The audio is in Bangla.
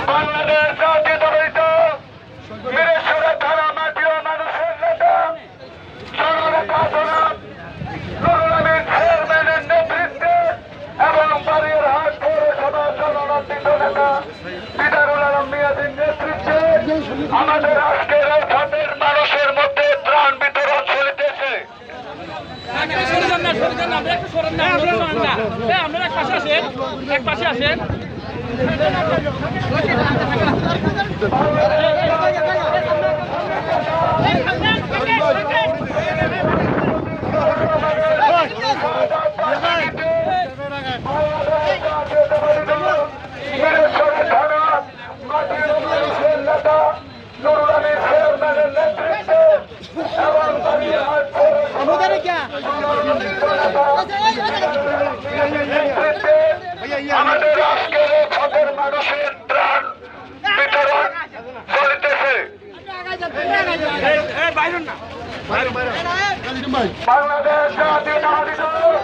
বাংলাদেশ জাতীয়তাবাদী দল মিরেশ্বরা থানা মাটিও মানুষের নেতা জননেতা জনাব নুরুল আমিন চেয়ারম্যানের নেতৃত্বে এবং বারীরহাট পৌরসভা জননেতা নেতা দিদারুল আলম মিয়াদের নেতৃত্বে আমাদের আজকের এই খাতের মানুষের মধ্যে ত্রাণ বিতরণ চলিতেছে। এক পাশে আসেন আমাদের আজকের খাতের মানুষের ত্রাণ বিতরণ চলিতেছে। বাংলাদেশ জাতীয়তাবাদী দল